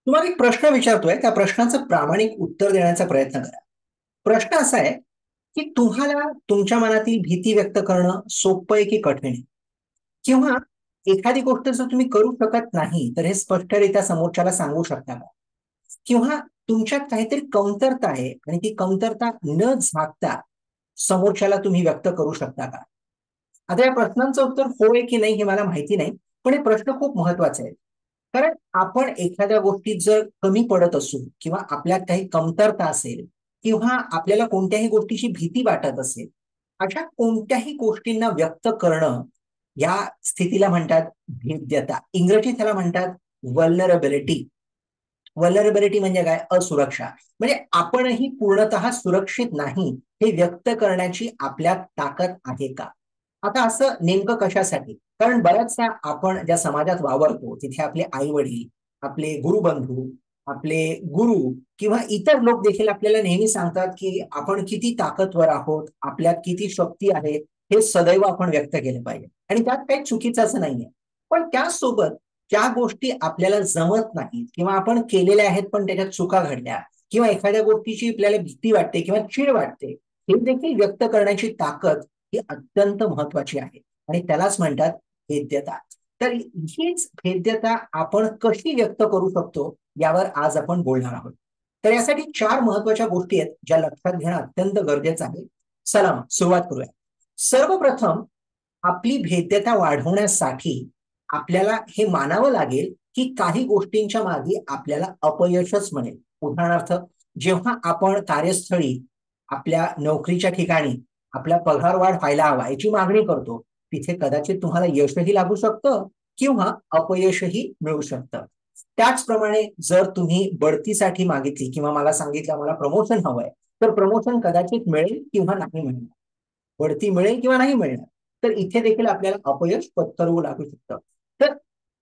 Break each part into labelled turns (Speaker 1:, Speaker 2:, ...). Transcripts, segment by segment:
Speaker 1: तुम्हाला एक प्रश्न विचारतोय, त्या प्रश्नाचं प्रामाणिक उत्तर देण्याचा प्रयत्न करा. प्रश्न असा आहे की तुम्हाला तुमच्या मनातील भीती व्यक्त करणं सोपं आहे की कठीण आहे? किंवा एखादी गोष्ट जर तुम्ही करू शकत नाही तर हे स्पष्टरित्या समोरच्याला सांगू शकता का? किंवा तुमच्यात काहीतरी कमतरता आहे आणि ती कमतरता न झाकता समोरच्याला तुम्ही व्यक्त करू शकता का? आता या प्रश्नांचं उत्तर होय की नाही हे मला माहिती नाही, पण हे प्रश्न खूप महत्वाचे आहेत. कारण आपण एखाद्या गोष्टीत जर कमी पडत असू किंवा आपल्यात काही कमतरता असेल किंवा आपल्याला कोणत्याही गोष्टीची भीती वाटत असेल, अशा कोणत्याही गोष्टींना व्यक्त करणं या स्थितीला म्हणतात भेद्यता. इंग्रजीत त्याला म्हणतात वल्नरबिलिटी. वल्नरेबिलिटी म्हणजे काय? असुरक्षा. म्हणजे आपणही पूर्णतः सुरक्षित नाही हे व्यक्त करण्याची आपल्यात ताकद आहे का? आता असं नेमकं कशासाठी? कारण बऱ्याचदा आपण ज्या समाजात वावरतो तिथे आपले आई वडील, आपले गुरुबंधू, आपले गुरु किंवा इतर लोक देखील आपल्याला नेहमी सांगतात की आपण किती ताकदवर आहोत, आपल्यात किती शक्ती आहे, हे सदैव आपण व्यक्त केलं पाहिजे आणि त्यात काही चुकीचं असं नाहीये. पण त्याचसोबत ज्या गोष्टी आपल्याला जमत नाहीत किंवा आपण केलेल्या आहेत पण त्याच्यात चुका घडल्या किंवा एखाद्या गोष्टीची आपल्याला भीती वाटते किंवा चीड वाटते, हे देखील व्यक्त करण्याची ताकद ही अत्यंत महत्वाची आहे आणि त्यालाच म्हणतात भेद्यता. तर हीच भेद्यता आपण कशी व्यक्त करू शकतो यावर आज आपण बोलणार आहोत. तर यासाठी चार महत्वाच्या गोष्टी आहेत ज्या लक्षात घेणं अत्यंत गरजेचं आहे. चला मग सुरुवात करूया. सर्वप्रथम आपली भेद्यता वाढवण्यासाठी आपल्याला हे मानावं लागेल की काही गोष्टींच्या मागे आपल्याला अपयशच मिळेल. उदाहरणार्थ, जेव्हा आपण कार्यस्थळी आपल्या नोकरीच्या ठिकाणी आपला पगार वाढ व्हायला हवा याची मागणी करतो, तिथे कदाचित तुम्हाला यशही लागू शकतं किंवा अपयशही मिळू शकतं. त्याचप्रमाणे जर तुम्ही बढतीसाठी मागितली किंवा मला सांगितलं मला प्रमोशन हवंय, तर प्रमोशन कदाचित मिळेल किंवा नाही मिळणार. बढती मिळेल किंवा नाही मिळणार. तर इथे देखील आपल्याला अपयश पत्करावं लागू शकतं. तर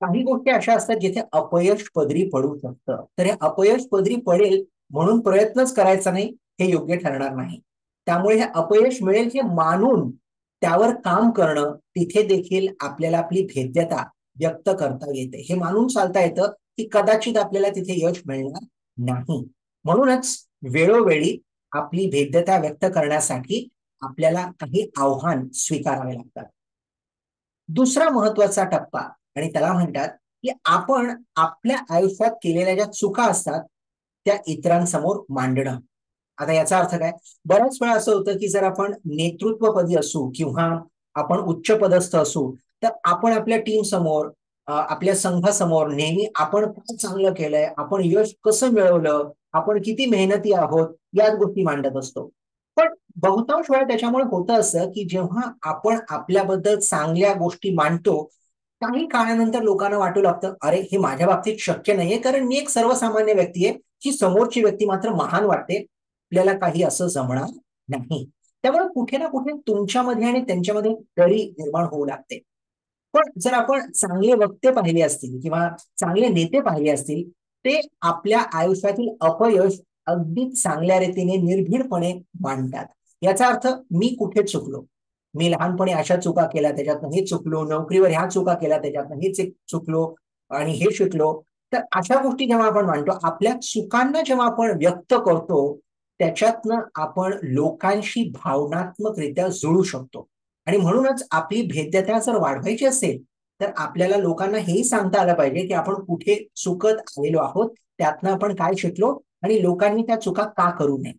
Speaker 1: काही गोष्टी अशा असतात जिथे अपयश पदरी पडू शकतं. तर हे अपयश पदरी पडेल म्हणून प्रयत्नच करायचा नाही हे योग्य ठरणार नाही. त्यामुळे हे अपयश मिळेल हे मानून त्यावर काम करणं, तिथे देखील आपल्याला आपली भेद्यता व्यक्त करता येते. हे मानून चालता येतं की कदाचित आपल्याला तिथे यश मिळणार नाही. म्हणूनच वेळोवेळी आपली भेद्यता व्यक्त करण्यासाठी आपल्याला काही आव्हान स्वीकारावे लागतात. दुसरा महत्वाचा टप्पा आणि त्याला म्हणतात की आपण आपल्या आयुष्यात केलेल्या ज्या चुका असतात त्या इतरांसमोर मांडणं. आता याचा अर्थ काय? बऱ्याच वेळा असं होतं की जर आपण नेतृत्वपदी असू किंवा आपण उच्च पदस्थ असू, तर आपण आपल्या टीम समोर, आपल्या संघासमोर नेहमी आपण काय चांगलं केलंय, आपण यश कसं मिळवलं, आपण किती मेहनती आहोत, याच गोष्टी मांडत असतो. पण बहुतांश वेळा त्याच्यामुळे होतं असं की जेव्हा आपण आपल्याबद्दल चांगल्या गोष्टी मांडतो, काही काळानंतर लोकांना वाटू लागतं, अरे हे माझ्या बाबतीत शक्य नाहीये कारण मी एक सर्वसामान्य व्यक्ती आहे, ही समोरची व्यक्ती मात्र महान वाटते, आपल्याला काही असं जमणार नाही. त्यामुळे कुठे ना कुठे तुमच्यामध्ये आणि त्यांच्यामध्ये दरी निर्माण होऊ लागते. पण जर आपण चांगले वक्ते पाहिले असतील किंवा चांगले नेते पाहिले असतील, ते आपल्या आयुष्यातील अपयश अगदी चांगल्या रीतीने निर्भीडपणे मांडतात. याचा अर्थ मी कुठे चुकलो, मी लहानपणी अशा चुका केल्या त्याच्यातनं हे चुकलो, नोकरीवर ह्या चुका केल्या त्याच्यातनं हेच एक चुकलो आणि हे शिकलो. तर अशा गोष्टी जेव्हा आपण मांडतो, आपल्या चुकांना जेव्हा आपण व्यक्त करतो, त्याच्यातनं आपण लोकांशी भावनात्मकरित्या जुळू शकतो. आणि म्हणूनच आपली भेद्यता जर वाढवायची असेल, तर आपल्याला लोकांना हेही सांगता आलं पाहिजे की आपण कुठे चुकत आलेलो आहोत, त्यातनं आपण काय शिकलो आणि लोकांनी त्या चुका का करू नये.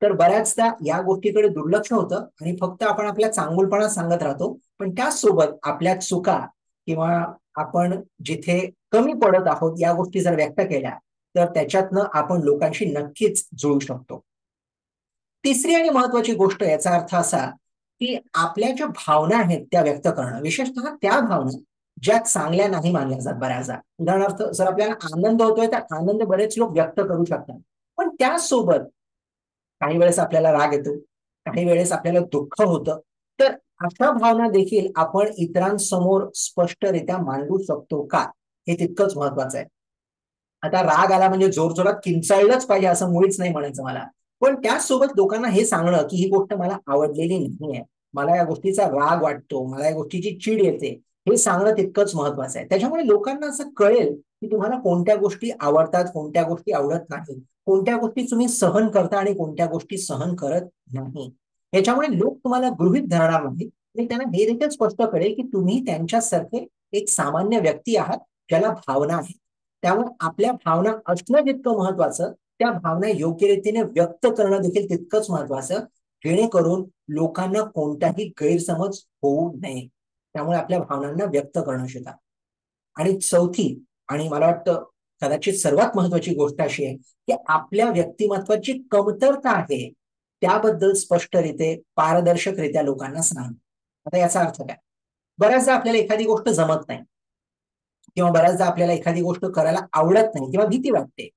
Speaker 1: तर बऱ्याचदा या गोष्टीकडे दुर्लक्ष होतं आणि फक्त आपण आपल्या चांगुलपणा सांगत राहतो, पण त्याचसोबत आपल्या चुका किंवा आपण जिथे कमी पडत आहोत या गोष्टी जर व्यक्त केल्या, तर त्याच्यातनं आपण लोकांशी नक्कीच जुळू शकतो. तिसरी आणि महत्वाची गोष्ट याचा अर्थ असा की आपल्या ज्या भावना आहेत त्या व्यक्त करणं, विशेषतः त्या भावना ज्या चांगल्या नाही मानल्या जात बऱ्याचदा. उदाहरणार्थ, जर आपल्याला आनंद होतोय तर आनंद बरेच लोक व्यक्त करू शकतात, पण त्याचसोबत काही वेळेस आपल्याला राग येतो, काही वेळेस आपल्याला दुःख होतं. तर अशा भावना देखील आपण इतरांसमोर स्पष्टरित्या मांडू शकतो का, हे तितकंच महत्वाचं आहे. आता राग आला म्हणजे जोरजोरात किंचाळलंच पाहिजे असं मुळीच नाही म्हणायचं मला. पण त्याचसोबत लोकांना हे सांगणं की ही गोष्ट मला आवडलेली नाहीये, मला या गोष्टीचा राग वाटतो, मला या गोष्टीची चीड येते, हे सांगणं तितकंच महत्वाचं आहे. त्याच्यामुळे लोकांना असं कळेल की तुम्हाला कोणत्या गोष्टी आवडतात, कोणत्या गोष्टी आवडत नाही, कोणत्या गोष्टी तुम्ही सहन करता आणि कोणत्या गोष्टी सहन करत नाही. याच्यामुळे लोक तुम्हाला गृहीत धरणार नाही आणि त्यांना हे देखील स्पष्ट कळेल की तुम्ही त्यांच्यासारखे एक सामान्य व्यक्ती आहात ज्याला भावना आहेत. त्यामुळे आपल्या भावना असणं जितकं महत्वाचं, त्या भावना योग्य रीतीने व्यक्त करणं देखील तितकंच महत्वाचं, जेणेकरून लोकांना कोणताही गैरसमज होऊ नये. त्यामुळे आपल्या भावनांना व्यक्त करणं शिका. आणि चौथी आणि मला वाटतं कदाचित सर्वात महत्वाची गोष्ट अशी आहे की आपल्या व्यक्तिमत्वाची कमतरता आहे त्याबद्दल स्पष्टरित्या पारदर्शकरित्या लोकांना सांगणं. आता याचा अर्थ काय? बऱ्याचदा आपल्याला एखादी गोष्ट जमत नाही किंवा बऱ्याचदा आपल्याला एखादी गोष्ट करायला आवडत नाही किंवा भीती वाटते.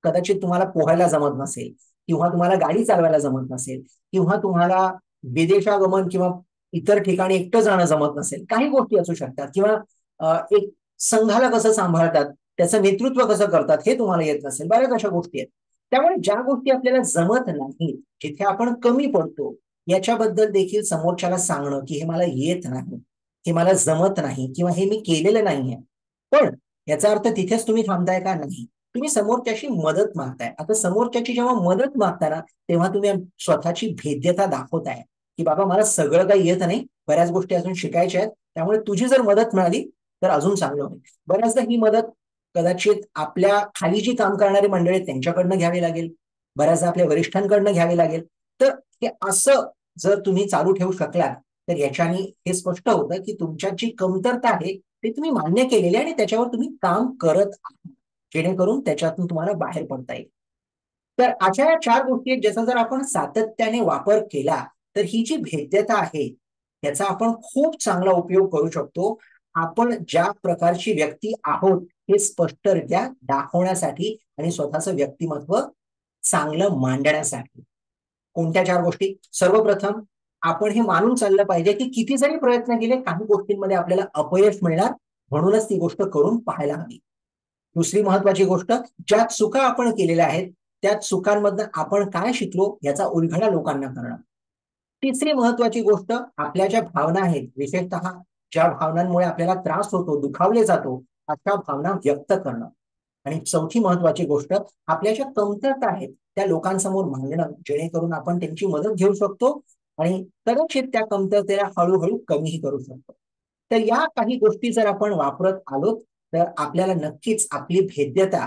Speaker 1: कदाचित तुम्हाला पोहायला जमत नसेल किंवा तुम्हाला गाडी चालवायला जमत नसेल किंवा तुम्हाला विदेशागमन किंवा इतर ठिकाणी एकटं जाणं जमत नसेल. काही गोष्टी असू शकतात किंवा एक संघाला कसं सांभाळतात, त्याचं नेतृत्व कसं करतात हे तुम्हाला येत नसेल. बऱ्याच अशा गोष्टी आहेत. त्यामुळे ज्या गोष्टी आपल्याला जमत नाहीत, जिथे आपण कमी पडतो, याच्याबद्दल देखील समोरच्याला सांगणं की हे मला येत नाही, हे मला जमत नाही किंवा हे मी केलेलं नाहीये. पण याचा अर्थ तिथेच तुम्ही थांबताय का? नाही. तुम्ही समोरच्याशी मदत मागताय. आता समोरच्याची जेव्हा मदत मागता ना, तेव्हा तुम्ही स्वतःची भेद्यता दाखवताय की बाबा मला सगळं काही येत नाही, बऱ्याच गोष्टी अजून शिकायच्या आहेत. त्यामुळे तुझी जर मदत मिळाली तर अजून चांगलं होईल. बऱ्याचदा ही मदत कदाचित आपल्या खाली जी काम करणारी मंडळी त्यांच्याकडनं घ्यावी लागेल, बऱ्याचदा आपल्या वरिष्ठांकडनं घ्यावी लागेल. तर हे असं जर तुम्ही चालू ठेवू शकलात तर याच्याने हे स्पष्ट होतं की तुमच्यात जी कमतरता आहे ते तुम्ही मान्य केलेली आणि त्याच्यावर तुम्ही काम करत आहात, जेणेकरून त्याच्यातून तुम्हाला बाहेर पडता येईल. तर अशा या 4 गोष्टी आहेत ज्याचा जर आपण सातत्याने वापर केला तर ही जी भेद्यता आहे याचा आपण खूप चांगला उपयोग करू शकतो. आपण ज्या प्रकारची व्यक्ती आहोत हे स्पष्टरित्या दाखवण्यासाठी आणि स्वतःचं व्यक्तिमत्व चांगलं मांडण्यासाठी. कोणत्या 4 गोष्टी? सर्वप्रथम आपण हे मानून चाललं पाहिजे की किती जरी प्रयत्न केले काही गोष्टींमध्ये आपल्याला अपयश मिळणार, म्हणूनच ती गोष्ट करून पाहायला हवी. दुसरी महत्वाची गोष्ट, ज्या चुका आपण केलेल्या आहेत त्या चुकांमधनं आपण काय शिकलो याचा उलगडा लोकांना करणं. तिसरी महत्वाची गोष्ट, आपल्या ज्या भावना आहेत, विशेषतः ज्या भावनांमुळे आपल्याला त्रास होतो, दुखावले जातो, अशा भावना व्यक्त करणं. आणि चौथी महत्वाची गोष्ट, आपल्या ज्या कमतरता आहेत त्या लोकांसमोर मांडणं, जेणेकरून आपण त्यांची मदत घेऊ शकतो आणि कदाचित त्या कमतरतेला हळूहळू कमीही करू शकतो. तर या काही गोष्टी जर आपण वापरत आलो तर आपल्याला नक्कीच आपली भेद्यता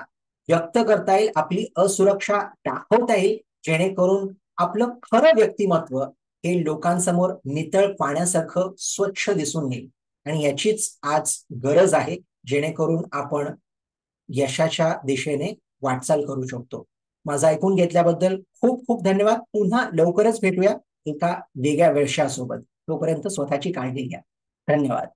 Speaker 1: व्यक्त करता येईल, आपली असुरक्षा दाखवता येईल, जेणेकरून आपलं खरं व्यक्तिमत्व हे लोकांसमोर नितळ पाण्यासारखं स्वच्छ दिसून येईल. आणि याचीच आज गरज आहे, जेणेकरून आपण यशाच्या दिशेने वाटचाल करू शकतो. माझं ऐकून घेतल्याबद्दल खूप खूप धन्यवाद. पुन्हा लवकरच भेटूया एका वेगळ्या विषयासोबत. तोपर्यंत स्वतःची काळजी घ्या. धन्यवाद.